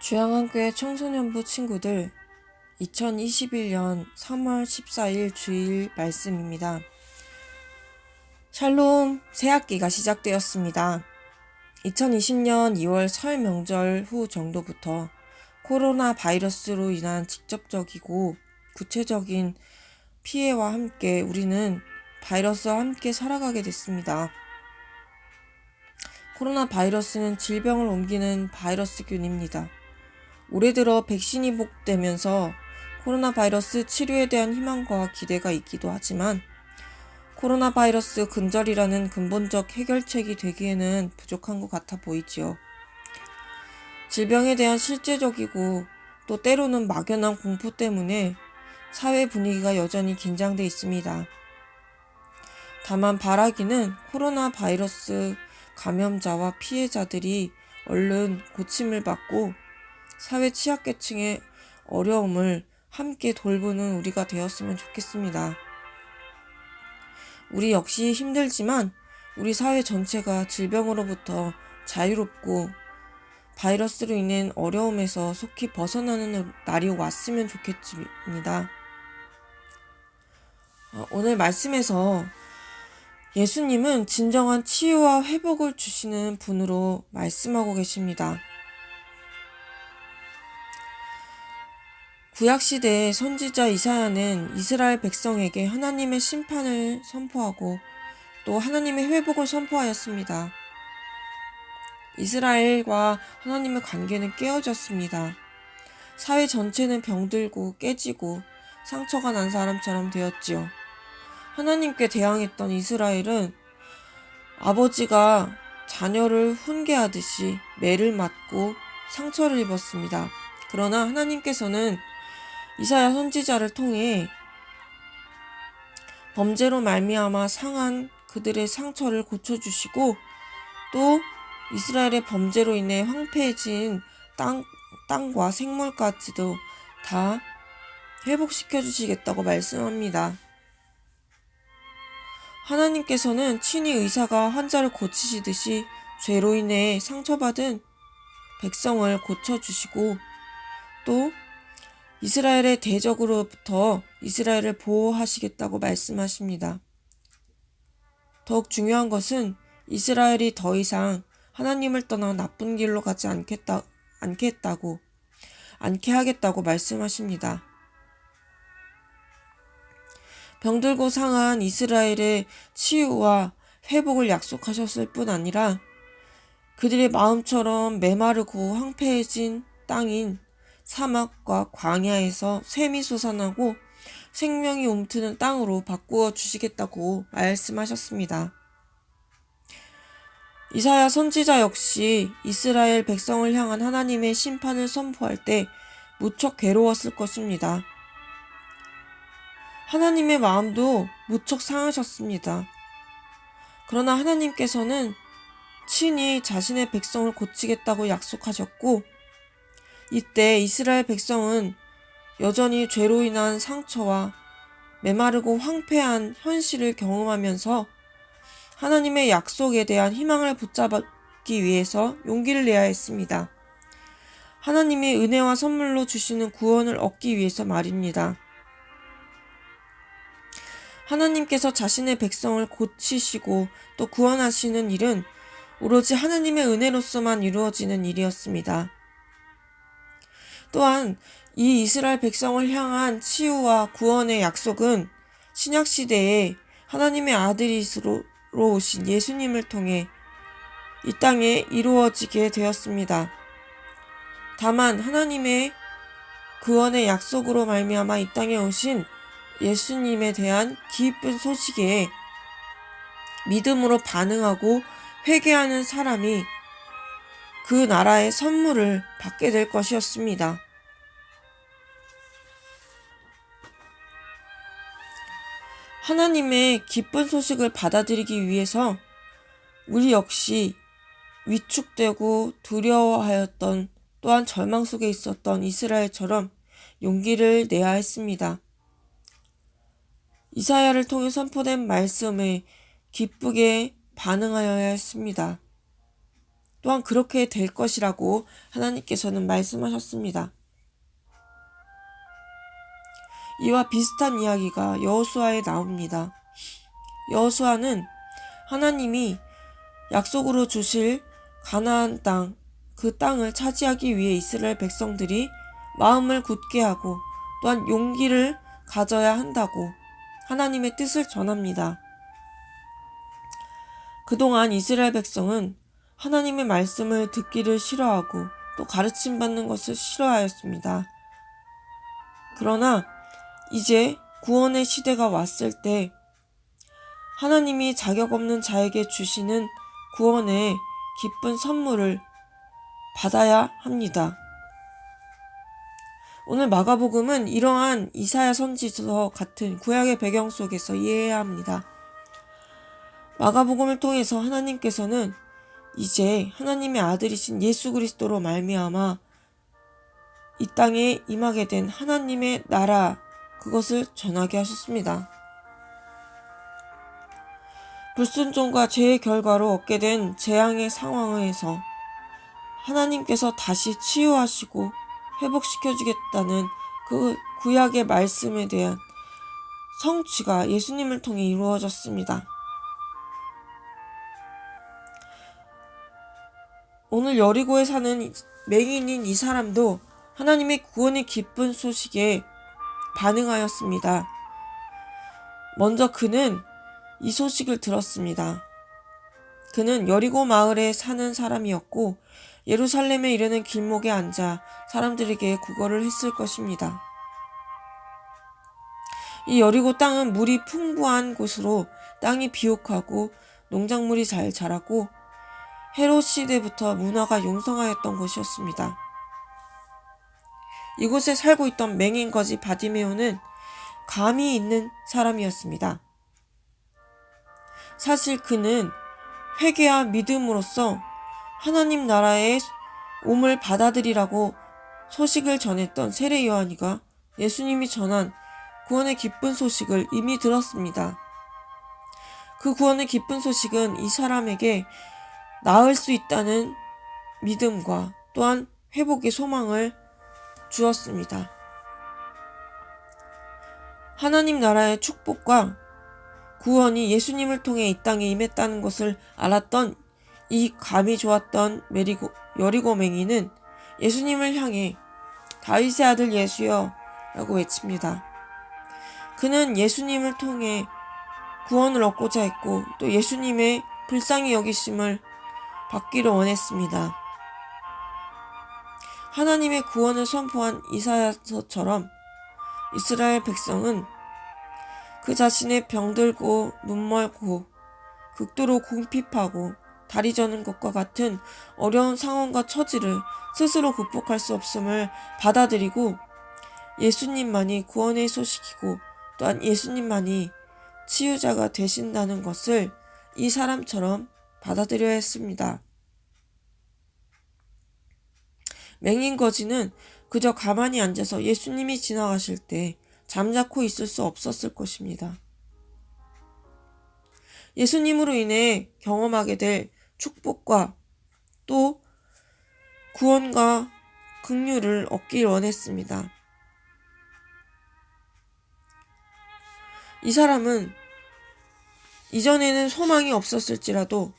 주양한교회 청소년부 친구들, 2021년 3월 14일 주일 말씀입니다. 샬롬, 새학기가 시작되었습니다. 2020년 2월 설 명절 후 정도부터 코로나 바이러스로 인한 직접적이고 구체적인 피해와 함께 우리는 바이러스와 함께 살아가게 됐습니다. 코로나 바이러스는 질병을 옮기는 바이러스균입니다. 올해 들어 백신이 보급되면서 코로나 바이러스 치료에 대한 희망과 기대가 있기도 하지만 코로나 바이러스 근절이라는 근본적 해결책이 되기에는 부족한 것 같아 보이지요. 질병에 대한 실제적이고 또 때로는 막연한 공포 때문에 사회 분위기가 여전히 긴장돼 있습니다. 다만 바라기는 코로나 바이러스 감염자와 피해자들이 얼른 고침을 받고 사회 취약계층의 어려움을 함께 돌보는 우리가 되었으면 좋겠습니다. 우리 역시 힘들지만 우리 사회 전체가 질병으로부터 자유롭고 바이러스로 인한 어려움에서 속히 벗어나는 날이 왔으면 좋겠습니다. 오늘 말씀에서 예수님은 진정한 치유와 회복을 주시는 분으로 말씀하고 계십니다. 구약시대의 선지자 이사야는 이스라엘 백성에게 하나님의 심판을 선포하고 또 하나님의 회복을 선포하였습니다. 이스라엘과 하나님의 관계는 깨어졌습니다. 사회 전체는 병들고 깨지고 상처가 난 사람처럼 되었지요. 하나님께 대항했던 이스라엘은 아버지가 자녀를 훈계하듯이 매를 맞고 상처를 입었습니다. 그러나 하나님께서는 이사야 선지자를 통해 범죄로 말미암아 상한 그들의 상처를 고쳐주시고 또 이스라엘의 범죄로 인해 황폐해진 땅과 생물까지도 다 회복시켜 주시겠다고 말씀합니다. 하나님께서는 친히 의사가 환자를 고치시듯이 죄로 인해 상처받은 백성을 고쳐주시고 또 이스라엘의 대적으로부터 이스라엘을 보호하시겠다고 말씀하십니다. 더욱 중요한 것은 이스라엘이 더 이상 하나님을 떠나 나쁜 길로 가지 않게 하겠다고 말씀하십니다. 병들고 상한 이스라엘의 치유와 회복을 약속하셨을 뿐 아니라 그들의 마음처럼 메마르고 황폐해진 땅인 사막과 광야에서 샘이 솟아나고 생명이 움트는 땅으로 바꾸어 주시겠다고 말씀하셨습니다. 이사야 선지자 역시 이스라엘 백성을 향한 하나님의 심판을 선포할 때 무척 괴로웠을 것입니다. 하나님의 마음도 무척 상하셨습니다. 그러나 하나님께서는 친히 자신의 백성을 고치겠다고 약속하셨고 이때 이스라엘 백성은 여전히 죄로 인한 상처와 메마르고 황폐한 현실을 경험하면서 하나님의 약속에 대한 희망을 붙잡기 위해서 용기를 내야 했습니다. 하나님이 은혜와 선물로 주시는 구원을 얻기 위해서 말입니다. 하나님께서 자신의 백성을 고치시고 또 구원하시는 일은 오로지 하나님의 은혜로서만 이루어지는 일이었습니다. 또한 이 이스라엘 백성을 향한 치유와 구원의 약속은 신약시대에 하나님의 아들이시로 오신 예수님을 통해 이 땅에 이루어지게 되었습니다. 다만 하나님의 구원의 약속으로 말미암아 이 땅에 오신 예수님에 대한 기쁜 소식에 믿음으로 반응하고 회개하는 사람이 그 나라의 선물을 받게 될 것이었습니다. 하나님의 기쁜 소식을 받아들이기 위해서 우리 역시 위축되고 두려워하였던 또한 절망 속에 있었던 이스라엘처럼 용기를 내야 했습니다. 이사야를 통해 선포된 말씀에 기쁘게 반응하여야 했습니다. 또한 그렇게 될 것이라고 하나님께서는 말씀하셨습니다. 이와 비슷한 이야기가 여호수아에 나옵니다. 여호수아는 하나님이 약속으로 주실 가나안 땅, 그 땅을 차지하기 위해 이스라엘 백성들이 마음을 굳게 하고 또한 용기를 가져야 한다고 하나님의 뜻을 전합니다. 그동안 이스라엘 백성은 하나님의 말씀을 듣기를 싫어하고 또 가르침받는 것을 싫어하였습니다. 그러나 이제 구원의 시대가 왔을 때 하나님이 자격 없는 자에게 주시는 구원의 기쁜 선물을 받아야 합니다. 오늘 마가복음은 이러한 이사야 선지서 같은 구약의 배경 속에서 이해해야 합니다. 마가복음을 통해서 하나님께서는 이제 하나님의 아들이신 예수 그리스도로 말미암아 이 땅에 임하게 된 하나님의 나라, 그것을 전하게 하셨습니다. 불순종과 죄의 결과로 얻게 된 재앙의 상황에서 하나님께서 다시 치유하시고 회복시켜주겠다는 그 구약의 말씀에 대한 성취가 예수님을 통해 이루어졌습니다. 오늘 여리고에 사는 맹인인 이 사람도 하나님의 구원의 기쁜 소식에 반응하였습니다. 먼저 그는 이 소식을 들었습니다. 그는 여리고 마을에 사는 사람이었고 예루살렘에 이르는 길목에 앉아 사람들에게 구걸을 했을 것입니다. 이 여리고 땅은 물이 풍부한 곳으로 땅이 비옥하고 농작물이 잘 자라고 헤롯 시대부터 문화가 용성하였던 곳이었습니다. 이곳에 살고 있던 맹인 거지 바디메오는 감이 있는 사람이었습니다. 사실 그는 회개와 믿음으로써 하나님 나라의 옴을 받아들이라고 소식을 전했던 세례 요한이가 예수님이 전한 구원의 기쁜 소식을 이미 들었습니다. 그 구원의 기쁜 소식은 이 사람에게 나을 수 있다는 믿음과 또한 회복의 소망을 주었습니다. 하나님 나라의 축복과 구원이 예수님을 통해 이 땅에 임했다는 것을 알았던 이 감이 좋았던 여리고 맹인은 예수님을 향해 다윗의 아들 예수여 라고 외칩니다. 그는 예수님을 통해 구원을 얻고자 했고 또 예수님의 불쌍히 여기심을 받기를 원했습니다. 하나님의 구원을 선포한 이사야서처럼 이스라엘 백성은 그 자신의 병들고 눈멀고 극도로 궁핍하고 다리 저는 것과 같은 어려운 상황과 처지를 스스로 극복할 수 없음을 받아들이고 예수님만이 구원의 소식이고 또한 예수님만이 치유자가 되신다는 것을 이 사람처럼 받아들여야 했습니다. 맹인 거지는 그저 가만히 앉아서 예수님이 지나가실 때 잠자코 있을 수 없었을 것입니다. 예수님으로 인해 경험하게 될 축복과 또 구원과 긍휼을 얻길 원했습니다. 이 사람은 이전에는 소망이 없었을지라도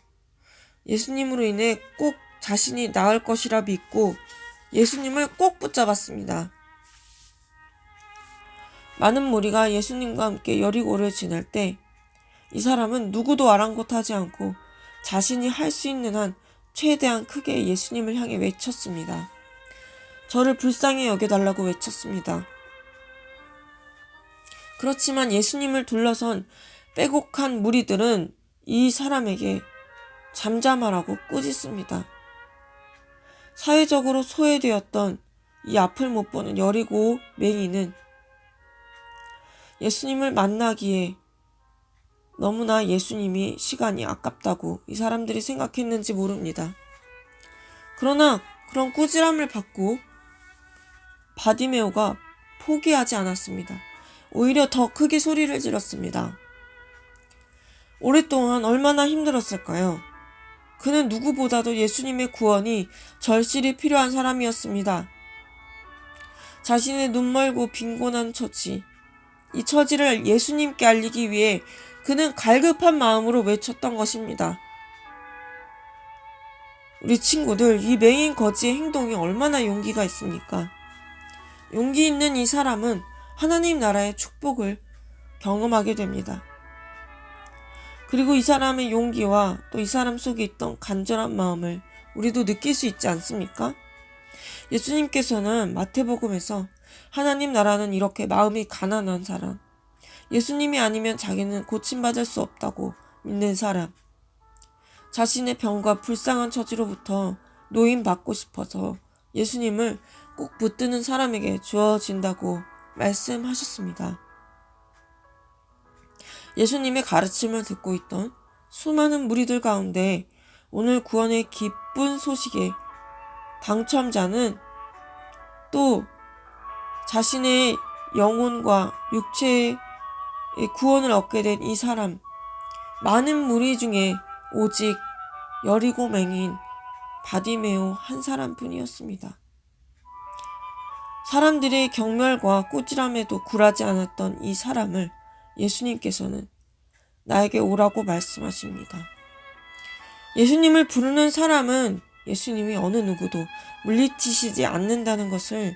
예수님으로 인해 꼭 자신이 나을 것이라 믿고 예수님을 꼭 붙잡았습니다. 많은 무리가 예수님과 함께 여리고를 지날 때 이 사람은 누구도 아랑곳하지 않고 자신이 할 수 있는 한 최대한 크게 예수님을 향해 외쳤습니다. 저를 불쌍히 여겨달라고 외쳤습니다. 그렇지만 예수님을 둘러선 빼곡한 무리들은 이 사람에게 잠잠하라고 꾸짖습니다. 사회적으로 소외되었던 이 앞을 못 보는 여리고 맹인은 예수님을 만나기에 너무나 예수님이 시간이 아깝다고 이 사람들이 생각했는지 모릅니다. 그러나 그런 꾸지람을 받고 바디메오가 포기하지 않았습니다. 오히려 더 크게 소리를 질렀습니다. 오랫동안 얼마나 힘들었을까요? 그는 누구보다도 예수님의 구원이 절실히 필요한 사람이었습니다. 자신의 눈멀고 빈곤한 처지, 이 처지를 예수님께 알리기 위해 그는 갈급한 마음으로 외쳤던 것입니다. 우리 친구들, 이 맹인 거지의 행동이 얼마나 용기가 있습니까? 용기 있는 이 사람은 하나님 나라의 축복을 경험하게 됩니다. 그리고 이 사람의 용기와 또 이 사람 속에 있던 간절한 마음을 우리도 느낄 수 있지 않습니까? 예수님께서는 마태복음에서 하나님 나라는 이렇게 마음이 가난한 사람, 예수님이 아니면 자기는 고침받을 수 없다고 믿는 사람, 자신의 병과 불쌍한 처지로부터 노임받고 싶어서 예수님을 꼭 붙드는 사람에게 주어진다고 말씀하셨습니다. 예수님의 가르침을 듣고 있던 수많은 무리들 가운데 오늘 구원의 기쁜 소식의 당첨자는 또 자신의 영혼과 육체의 구원을 얻게 된 이 사람, 많은 무리 중에 오직 여리고 맹인 바디메오 한 사람뿐이었습니다. 사람들의 경멸과 꾸지람에도 굴하지 않았던 이 사람을 예수님께서는 나에게 오라고 말씀하십니다. 예수님을 부르는 사람은 예수님이 어느 누구도 물리치시지 않는다는 것을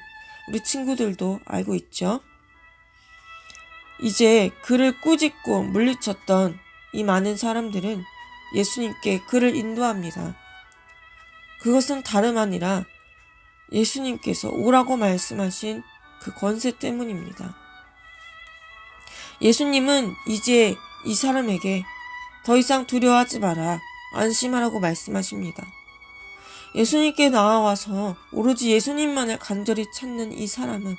우리 친구들도 알고 있죠. 이제 그를 꾸짖고 물리쳤던 이 많은 사람들은 예수님께 그를 인도합니다. 그것은 다름 아니라 예수님께서 오라고 말씀하신 그 권세 때문입니다. 예수님은 이제 이 사람에게 더 이상 두려워하지 마라, 안심하라고 말씀하십니다. 예수님께 나와서 오로지 예수님만을 간절히 찾는 이 사람은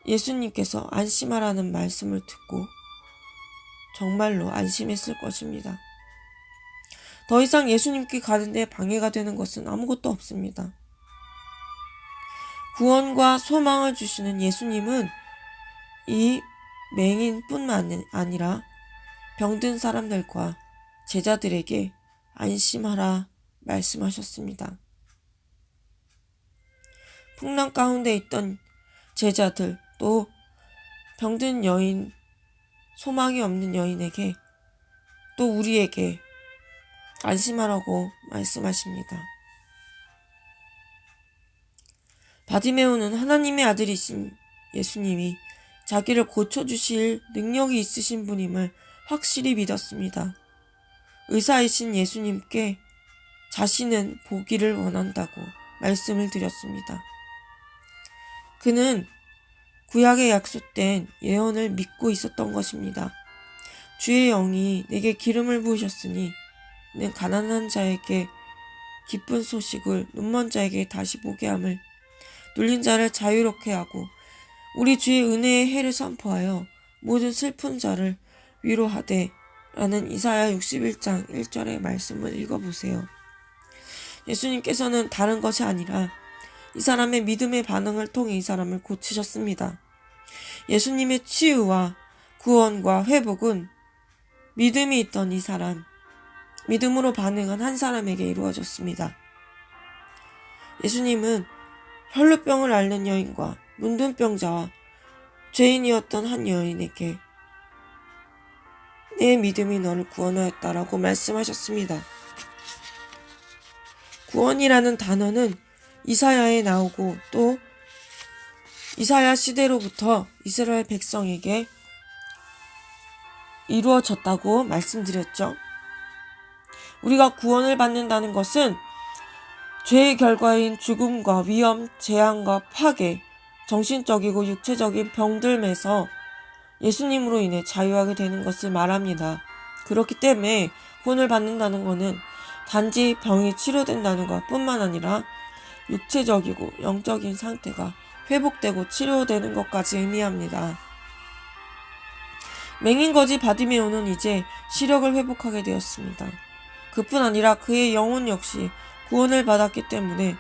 예수님께서 안심하라는 말씀을 듣고 정말로 안심했을 것입니다. 더 이상 예수님께 가는데 방해가 되는 것은 아무것도 없습니다. 구원과 소망을 주시는 예수님은 이 맹인뿐만 아니라 병든 사람들과 제자들에게 안심하라 말씀하셨습니다. 풍랑 가운데 있던 제자들, 또 병든 여인, 소망이 없는 여인에게, 또 우리에게 안심하라고 말씀하십니다. 바디메오는 하나님의 아들이신 예수님이 자기를 고쳐주실 능력이 있으신 분임을 확실히 믿었습니다. 의사이신 예수님께 자신은 보기를 원한다고 말씀을 드렸습니다. 그는 구약에 약속된 예언을 믿고 있었던 것입니다. 주의 영이 내게 기름을 부으셨으니 는 가난한 자에게 기쁜 소식을, 눈먼 자에게 다시 보게 함을, 눌린 자를 자유롭게 하고 우리 주의 은혜의 해를 선포하여 모든 슬픈 자를 위로하되 라는 이사야 61장 1절의 말씀을 읽어보세요. 예수님께서는 다른 것이 아니라 이 사람의 믿음의 반응을 통해 이 사람을 고치셨습니다. 예수님의 치유와 구원과 회복은 믿음이 있던 이 사람, 믿음으로 반응한 한 사람에게 이루어졌습니다. 예수님은 혈루병을 앓는 여인과 문둥병자와 죄인이었던 한 여인에게 내 믿음이 너를 구원하였다라고 말씀하셨습니다. 구원이라는 단어는 이사야에 나오고 또 이사야 시대로부터 이스라엘 백성에게 이루어졌다고 말씀드렸죠. 우리가 구원을 받는다는 것은 죄의 결과인 죽음과 위험, 재앙과 파괴, 정신적이고 육체적인 병들매서 예수님으로 인해 자유하게 되는 것을 말합니다. 그렇기 때문에 구원을 받는다는 것은 단지 병이 치료된다는 것 뿐만 아니라 육체적이고 영적인 상태가 회복되고 치료되는 것까지 의미합니다. 맹인거지 바디메오는 이제 시력을 회복하게 되었습니다. 그뿐 아니라 그의 영혼 역시 구원을 받았기 때문에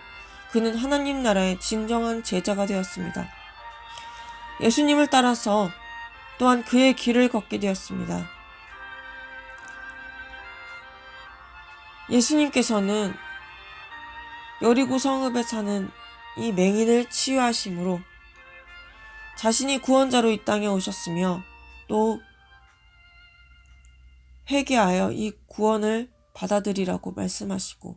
그는 하나님 나라의 진정한 제자가 되었습니다. 예수님을 따라서 또한 그의 길을 걷게 되었습니다. 예수님께서는 여리고 성읍에 사는 이 맹인을 치유하심으로 자신이 구원자로 이 땅에 오셨으며 또 회개하여 이 구원을 받아들이라고 말씀하시고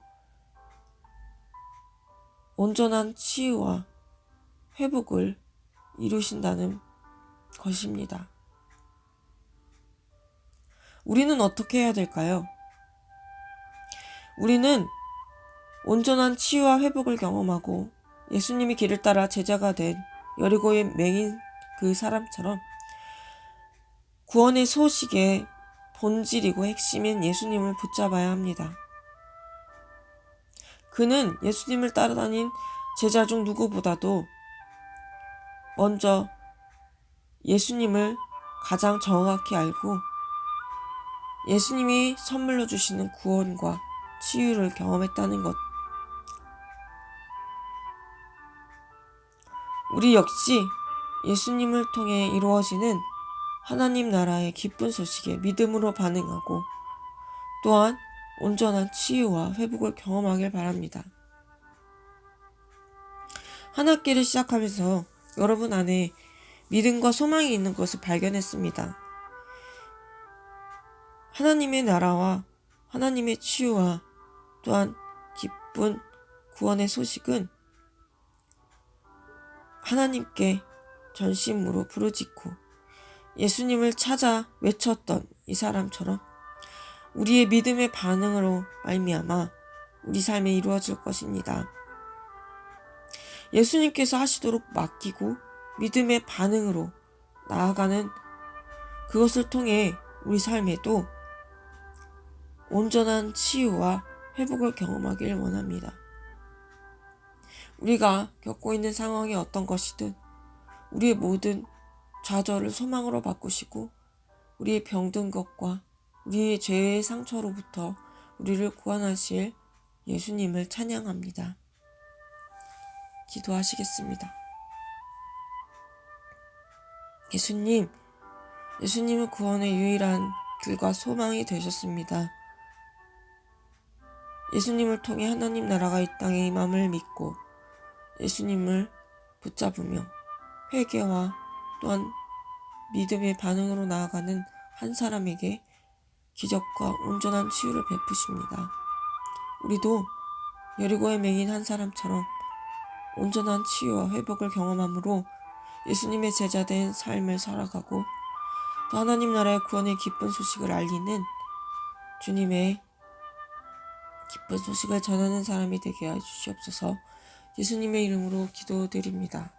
온전한 치유와 회복을 이루신다는 것입니다. 우리는 어떻게 해야 될까요? 우리는 온전한 치유와 회복을 경험하고 예수님의 길을 따라 제자가 된 여리고의 맹인 그 사람처럼 구원의 소식의 본질이고 핵심인 예수님을 붙잡아야 합니다. 그는 예수님을 따라다닌 제자 중 누구보다도 먼저 예수님을 가장 정확히 알고 예수님이 선물로 주시는 구원과 치유를 경험했다는 것. 우리 역시 예수님을 통해 이루어지는 하나님 나라의 기쁜 소식에 믿음으로 반응하고 또한 온전한 치유와 회복을 경험하길 바랍니다. 한 학기를 시작하면서 여러분 안에 믿음과 소망이 있는 것을 발견했습니다. 하나님의 나라와 하나님의 치유와 또한 기쁜 구원의 소식은 하나님께 전심으로 부르짖고 예수님을 찾아 외쳤던 이 사람처럼 우리의 믿음의 반응으로 말미암아 우리 삶에 이루어질 것입니다. 예수님께서 하시도록 맡기고 믿음의 반응으로 나아가는 그것을 통해 우리 삶에도 온전한 치유와 회복을 경험하길 원합니다. 우리가 겪고 있는 상황이 어떤 것이든 우리의 모든 좌절을 소망으로 바꾸시고 우리의 병든 것과 우리의 죄의 상처로부터 우리를 구원하실 예수님을 찬양합니다. 기도하시겠습니다. 예수님은 구원의 유일한 길과 소망이 되셨습니다. 예수님을 통해 하나님 나라가 이 땅에 임함을 믿고 예수님을 붙잡으며 회개와 또한 믿음의 반응으로 나아가는 한 사람에게 기적과 온전한 치유를 베푸십니다. 우리도 여리고의 맹인 한 사람처럼 온전한 치유와 회복을 경험함으로 예수님의 제자된 삶을 살아가고 또 하나님 나라의 구원의 기쁜 소식을 알리는 주님의 기쁜 소식을 전하는 사람이 되게 해 주시옵소서. 예수님의 이름으로 기도드립니다.